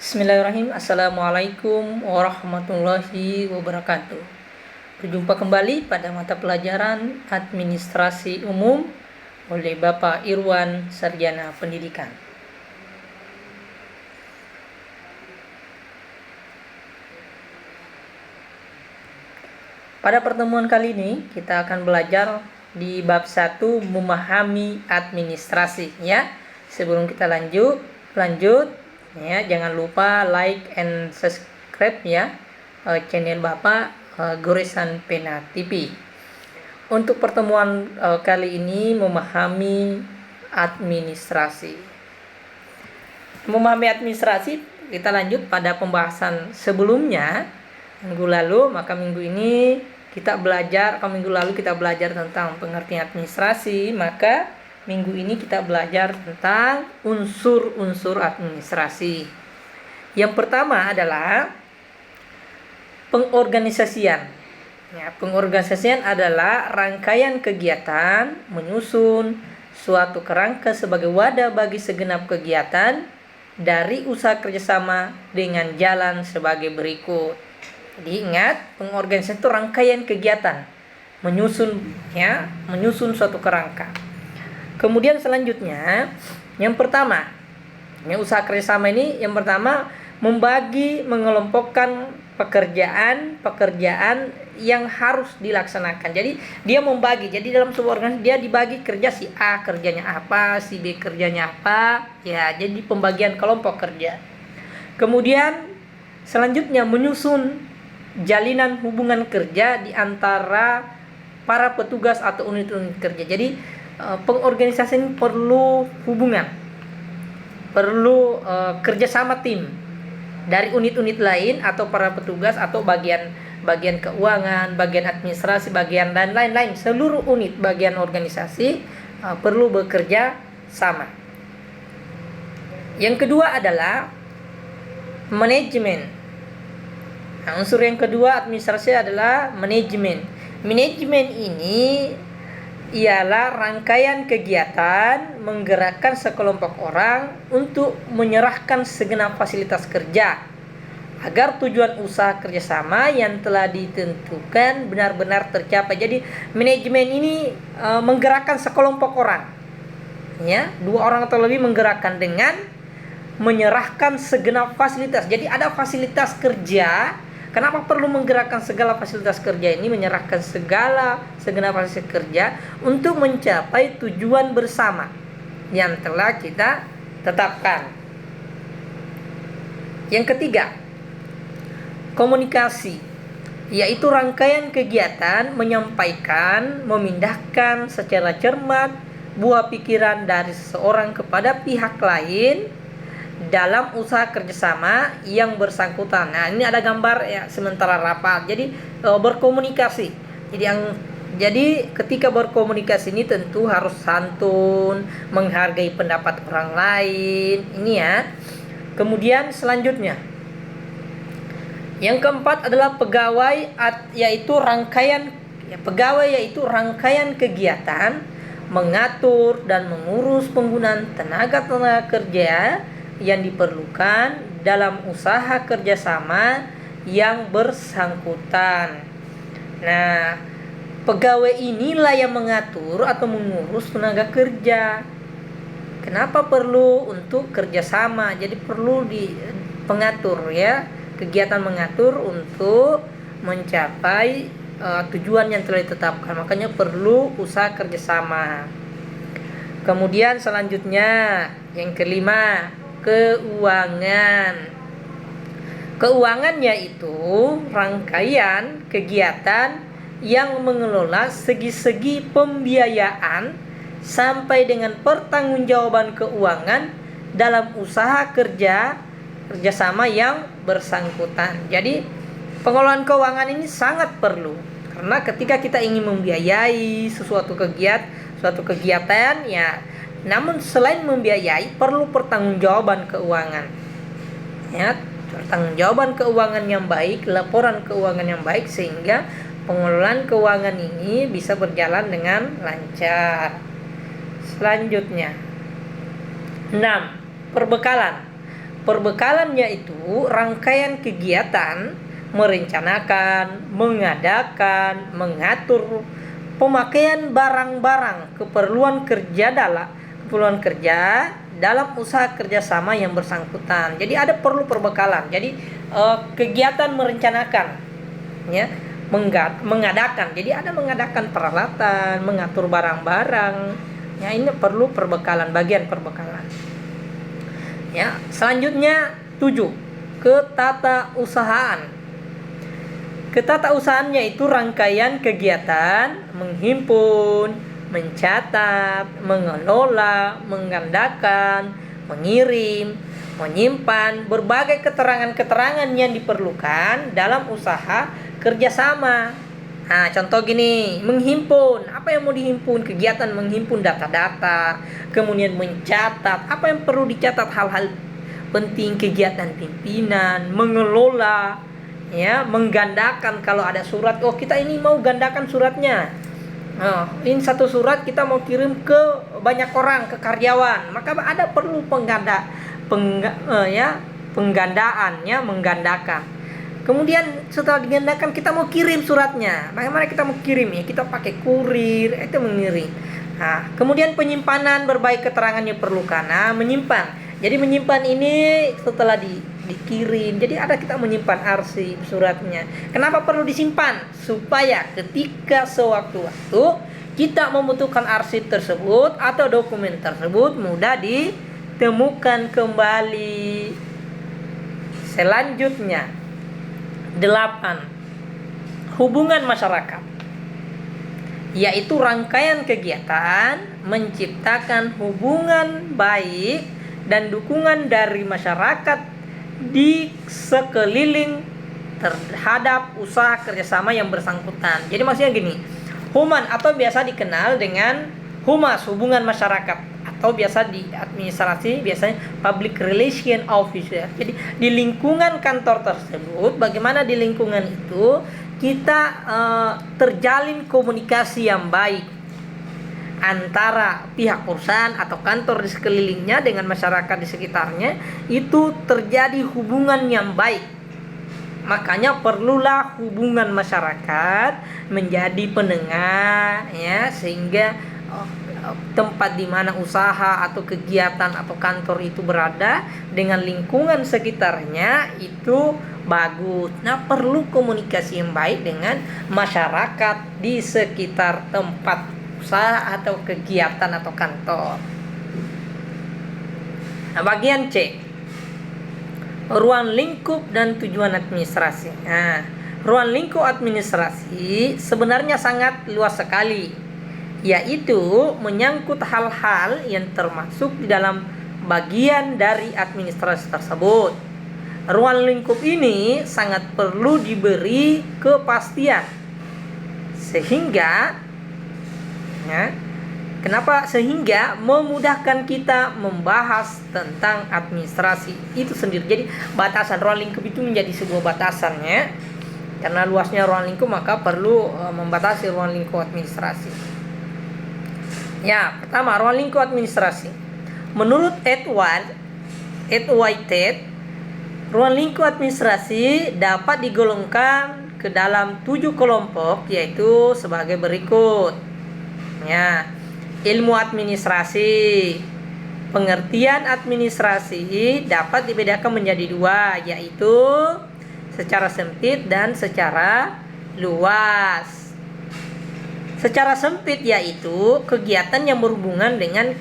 Bismillahirrahmanirrahim. Assalamualaikum warahmatullahi wabarakatuh. Berjumpa kembali pada mata pelajaran Administrasi Umum oleh Bapak Irwan, Sarjana Pendidikan. Pada pertemuan kali ini kita akan belajar di bab 1 memahami administrasi ya. Sebelum kita lanjut ya, jangan lupa like and subscribe ya channel Bapak Goresan Pena TV. Untuk pertemuan kali ini memahami administrasi. Memahami administrasi, kita lanjut pada pembahasan sebelumnya minggu lalu. Maka minggu lalu kita belajar tentang pengertian administrasi. Maka minggu ini kita belajar tentang unsur-unsur administrasi. Yang pertama adalah pengorganisasian. Ya, pengorganisasian adalah rangkaian kegiatan menyusun suatu kerangka sebagai wadah bagi segenap kegiatan dari usaha kerjasama dengan jalan sebagai berikut. Jadi ingat, pengorganisasian itu rangkaian kegiatan menyusun suatu kerangka. Kemudian selanjutnya, yang pertama, usaha kerjasama ini yang pertama mengelompokkan pekerjaan yang harus dilaksanakan. Jadi dia membagi. Jadi dalam sebuah organisasi dia dibagi kerja, si A kerjanya apa, si B kerjanya apa. Ya, jadi pembagian kelompok kerja. Kemudian selanjutnya menyusun jalinan hubungan kerja di antara para petugas atau unit-unit kerja. Jadi pengorganisasian perlu hubungan, perlu kerjasama tim dari unit-unit lain atau para petugas atau bagian keuangan, bagian administrasi, bagian dan lain-lain. Seluruh unit bagian organisasi perlu bekerja sama. Yang kedua adalah manajemen. Nah, unsur yang kedua administrasi adalah manajemen. Manajemen ini ialah rangkaian kegiatan menggerakkan sekelompok orang untuk menyerahkan segenap fasilitas kerja agar tujuan usaha kerjasama yang telah ditentukan benar-benar tercapai. Jadi manajemen ini menggerakkan sekelompok orang, ya, 2 orang atau lebih menggerakkan dengan menyerahkan segenap fasilitas. Jadi ada fasilitas kerja. Kenapa perlu menggerakkan segala fasilitas kerja ini, menyerahkan segenap fasilitas kerja untuk mencapai tujuan bersama yang telah kita tetapkan. Yang ketiga, komunikasi, yaitu rangkaian kegiatan menyampaikan, memindahkan secara cermat buah pikiran dari seseorang kepada pihak lain dalam usaha kerjasama yang bersangkutan. Nah, ini ada gambar ya sementara rapat. Jadi berkomunikasi. Jadi ketika berkomunikasi ini tentu harus santun, menghargai pendapat orang lain. Ini ya. Kemudian selanjutnya, yang keempat adalah pegawai, yaitu rangkaian kegiatan mengatur dan mengurus penggunaan tenaga kerja yang diperlukan dalam usaha kerjasama yang bersangkutan. Nah, pegawai inilah yang mengatur atau mengurus tenaga kerja. Kenapa perlu? Untuk kerjasama. Jadi perlu pengatur ya, kegiatan mengatur untuk mencapai tujuan yang telah ditetapkan. Makanya perlu usaha kerjasama. Kemudian selanjutnya yang kelima, Keuangan yaitu rangkaian kegiatan yang mengelola segi-segi pembiayaan sampai dengan pertanggungjawaban keuangan dalam usaha kerjasama yang bersangkutan. Jadi pengelolaan keuangan ini sangat perlu, karena ketika kita ingin membiayai suatu kegiatan ya, namun selain membiayai perlu pertanggungjawaban keuangan. Ya, pertanggungjawaban keuangan yang baik, laporan keuangan yang baik, sehingga pengelolaan keuangan ini bisa berjalan dengan lancar. Selanjutnya, 6. Perbekalan. Perbekalannya itu rangkaian kegiatan merencanakan, mengadakan, mengatur pemakaian barang-barang keperluan kerja dalam usaha kerjasama yang bersangkutan. Jadi ada perlu perbekalan. Jadi kegiatan merencanakan, ya, mengadakan. Jadi ada mengadakan peralatan, mengatur barang-barang. Ya, ini perlu perbekalan, bagian perbekalan. Ya, selanjutnya 7, ketatausahaan. Ketatausahaannya itu rangkaian kegiatan menghimpun, mencatat, mengelola, menggandakan, mengirim, menyimpan berbagai keterangan-keterangan yang diperlukan dalam usaha kerjasama. Nah, contoh gini, menghimpun. Apa yang mau dihimpun? Kegiatan menghimpun data-data, kemudian mencatat apa yang perlu dicatat, hal-hal penting kegiatan pimpinan, mengelola, ya, menggandakan kalau ada surat. Oh, kita ini mau gandakan suratnya. Ini satu surat kita mau kirim ke banyak orang, ke karyawan, maka ada perlu penggandaannya, menggandakan. Kemudian setelah digandakan kita mau kirim suratnya. Bagaimana kita mau kirim ya? Kita pakai kurir, itu mengirim. Nah, kemudian penyimpanan berbagai keterangan yang diperlukan. Nah, menyimpan. Jadi menyimpan ini setelah dikirim. Jadi ada kita menyimpan arsip suratnya. Kenapa perlu disimpan? Supaya ketika sewaktu-waktu kita membutuhkan arsip tersebut atau dokumen tersebut mudah ditemukan kembali. Selanjutnya 8, hubungan masyarakat, yaitu rangkaian kegiatan menciptakan hubungan baik dan dukungan dari masyarakat di sekeliling terhadap usaha kerjasama yang bersangkutan. Jadi maksudnya gini, human atau biasa dikenal dengan humas, hubungan masyarakat, atau biasa di administrasi biasanya public relation officer. Jadi di lingkungan kantor tersebut, bagaimana di lingkungan itu kita terjalin komunikasi yang baik antara pihak perusahaan atau kantor di sekelilingnya dengan masyarakat di sekitarnya, itu terjadi hubungan yang baik. Makanya perlulah hubungan masyarakat menjadi penengah, ya, sehingga tempat di mana usaha atau kegiatan atau kantor itu berada dengan lingkungan sekitarnya itu bagus. Nah, perlu komunikasi yang baik dengan masyarakat di sekitar tempat usaha atau kegiatan atau kantor. Nah, bagian C, ruang lingkup dan tujuan administrasi. Nah, ruang lingkup administrasi sebenarnya sangat luas sekali, yaitu menyangkut hal-hal yang termasuk di dalam bagian dari administrasi tersebut. Ruang lingkup ini sangat perlu diberi kepastian sehingga, ya, kenapa? Sehingga memudahkan kita membahas tentang administrasi itu sendiri. Jadi batasan ruang lingkup itu menjadi sebuah batasannya. Karena luasnya ruang lingkup maka perlu membatasi ruang lingkup administrasi. Ya, pertama, ruang lingkup administrasi. Menurut Edward Whitehead, ruang lingkup administrasi dapat digolongkan ke dalam 7 kelompok, yaitu sebagai berikut. Ya, ilmu administrasi. Pengertian administrasi dapat dibedakan menjadi 2, yaitu secara sempit dan secara luas. Secara sempit yaitu kegiatan yang berhubungan dengan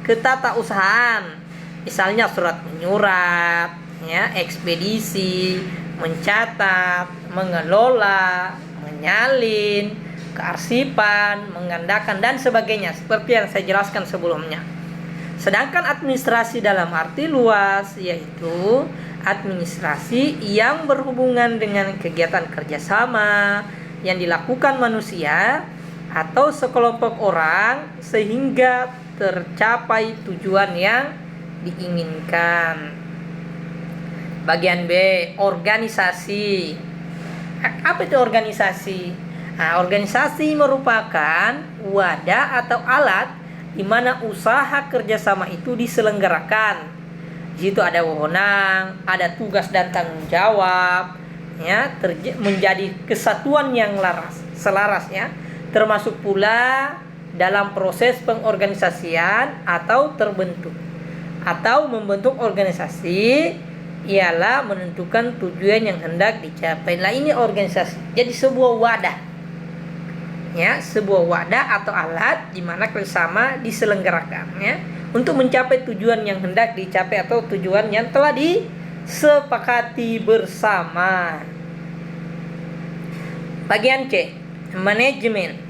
ketatausahaan, misalnya surat menyurat, ya, ekspedisi, mencatat, mengelola, menyalin, kearsipan, menggandakan dan sebagainya, seperti yang saya jelaskan sebelumnya. Sedangkan administrasi dalam arti luas yaitu administrasi yang berhubungan dengan kegiatan kerjasama yang dilakukan manusia atau sekelompok orang sehingga tercapai tujuan yang diinginkan. Bagian B, organisasi. Apa itu organisasi? Nah, organisasi merupakan wadah atau alat di mana usaha kerjasama itu diselenggarakan Di situ ada wewenang, ada tugas dan tanggung jawab, ya, menjadi kesatuan yang selaras, ya, termasuk pula dalam proses pengorganisasian atau membentuk organisasi ialah menentukan tujuan yang hendak dicapai. Nah, ini organisasi. Jadi sebuah wadah, ya, sebuah wadah atau alat di mana kerjasama diselenggarakan, ya, untuk mencapai tujuan yang hendak dicapai atau tujuan yang telah disepakati bersama. Bagian C, manajemen.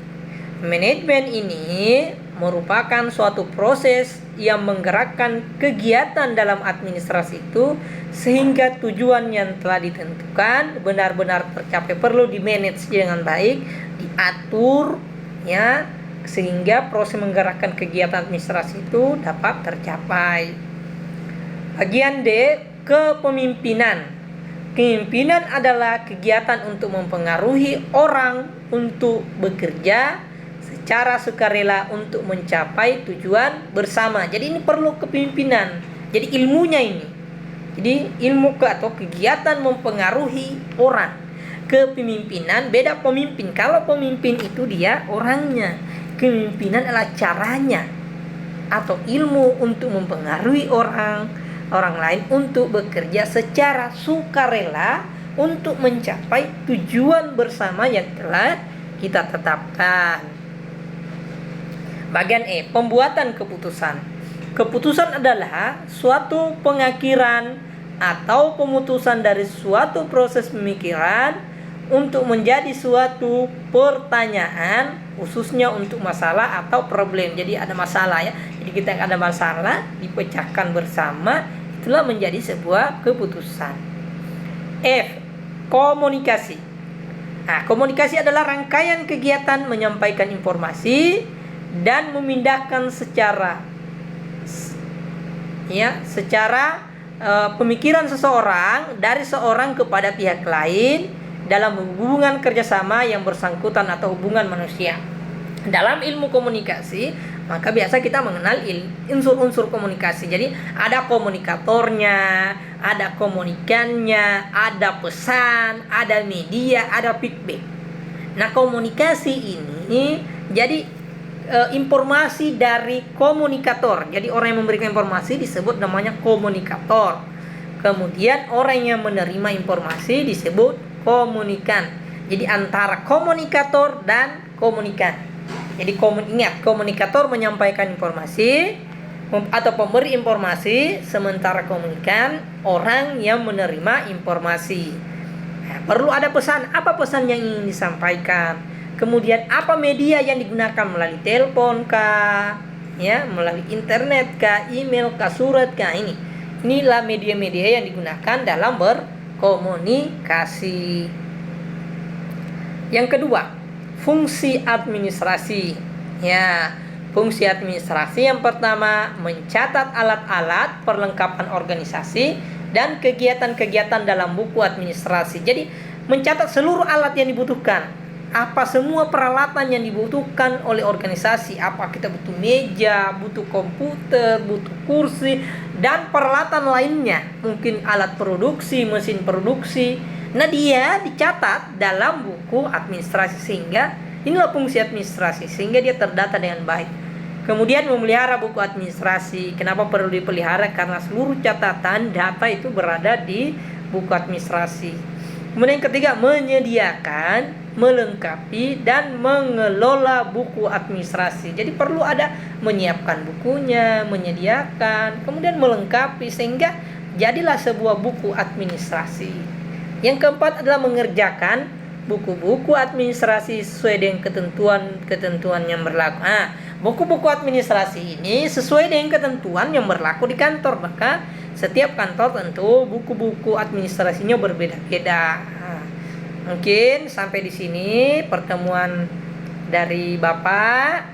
Manajemen ini merupakan suatu proses yang menggerakkan kegiatan dalam administrasi itu sehingga tujuan yang telah ditentukan benar-benar tercapai. Perlu di-manage dengan baik, diatur, ya, sehingga proses menggerakkan kegiatan administrasi itu dapat tercapai. Bagian D, kepemimpinan. Kepemimpinan adalah kegiatan untuk mempengaruhi orang untuk bekerja secara sukarela untuk mencapai tujuan bersama. Jadi ini perlu kepemimpinan. Jadi ilmunya ini. Jadi ilmu atau kegiatan mempengaruhi orang. Kepemimpinan beda pemimpin. Kalau pemimpin itu dia orangnya. Kepemimpinan adalah caranya atau ilmu untuk mempengaruhi orang lain untuk bekerja secara sukarela untuk mencapai tujuan bersama yang telah kita tetapkan. Bagian E, pembuatan keputusan. Keputusan adalah suatu pengakhiran atau pemutusan dari suatu proses pemikiran untuk menjadi suatu pertanyaan, khususnya untuk masalah atau problem. Jadi ada masalah, ya. Jadi kita ada masalah dipecahkan bersama, itulah menjadi sebuah keputusan. F, komunikasi. Nah, komunikasi adalah rangkaian kegiatan menyampaikan informasi dan memindahkan secara pemikiran seseorang dari seorang kepada pihak lain dalam hubungan kerjasama yang bersangkutan atau hubungan manusia. Dalam ilmu komunikasi, maka biasa kita mengenal unsur-unsur komunikasi. Jadi ada komunikatornya, ada komunikannya, ada pesan, ada media, ada feedback. Nah, komunikasi ini jadi informasi dari komunikator. Jadi orang yang memberikan informasi disebut namanya komunikator. Kemudian orang yang menerima informasi disebut komunikan. Jadi antara komunikator dan komunikan. Jadi ingat, komunikator menyampaikan informasi atau pemberi informasi, sementara komunikan orang yang menerima informasi. Nah, perlu ada pesan. Apa pesan yang ingin disampaikan? Kemudian apa media yang digunakan, melalui telepon kah, ya, melalui internet kah, email kah, surat kah? Inilah media-media yang digunakan dalam berkomunikasi. Yang kedua, fungsi administrasi. Ya, fungsi administrasi yang pertama mencatat alat-alat perlengkapan organisasi dan kegiatan-kegiatan dalam buku administrasi. Jadi mencatat seluruh alat yang dibutuhkan. Apa semua peralatan yang dibutuhkan oleh organisasi, apa kita butuh meja, butuh komputer, butuh kursi, dan peralatan lainnya, mungkin alat produksi, mesin produksi. Nah, dia dicatat dalam buku administrasi, sehingga inilah fungsi administrasi, sehingga dia terdata dengan baik. Kemudian memelihara buku administrasi. Kenapa perlu dipelihara? Karena seluruh catatan data itu berada di buku administrasi. Kemudian yang ketiga, menyediakan, melengkapi, dan mengelola buku administrasi. Jadi perlu ada menyiapkan bukunya, menyediakan, kemudian melengkapi, sehingga jadilah sebuah buku administrasi. Yang keempat adalah mengerjakan buku-buku administrasi sesuai dengan ketentuan yang berlaku. Buku-buku administrasi ini sesuai dengan ketentuan yang berlaku di kantor. Maka setiap kantor tentu buku-buku administrasinya berbeda-beda. Mungkin sampai di sini pertemuan dari Bapak.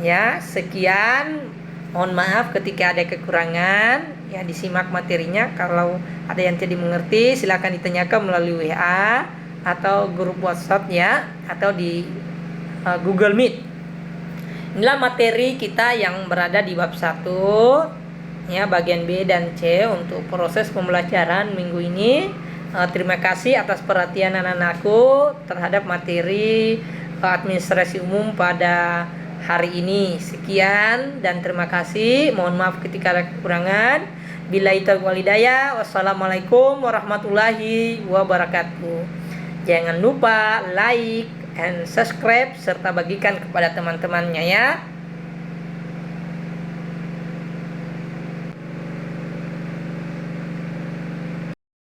Ya, sekian. Mohon maaf ketika ada kekurangan. Ya, disimak materinya. Kalau ada yang tidak dimengerti, silakan ditanyakan melalui WA atau grup WhatsApp, ya, atau di Google Meet. Inilah materi kita yang berada di bab 1. ya, bagian B dan C untuk proses pembelajaran minggu ini. Terima kasih atas perhatian anak-anakku terhadap materi administrasi umum pada hari ini. Sekian dan terima kasih. Mohon maaf ketika ada kekurangan. Billahi taufiq wal hidayah. Wassalamualaikum warahmatullahi wabarakatuh. Jangan lupa like and subscribe serta bagikan kepada teman-temannya ya.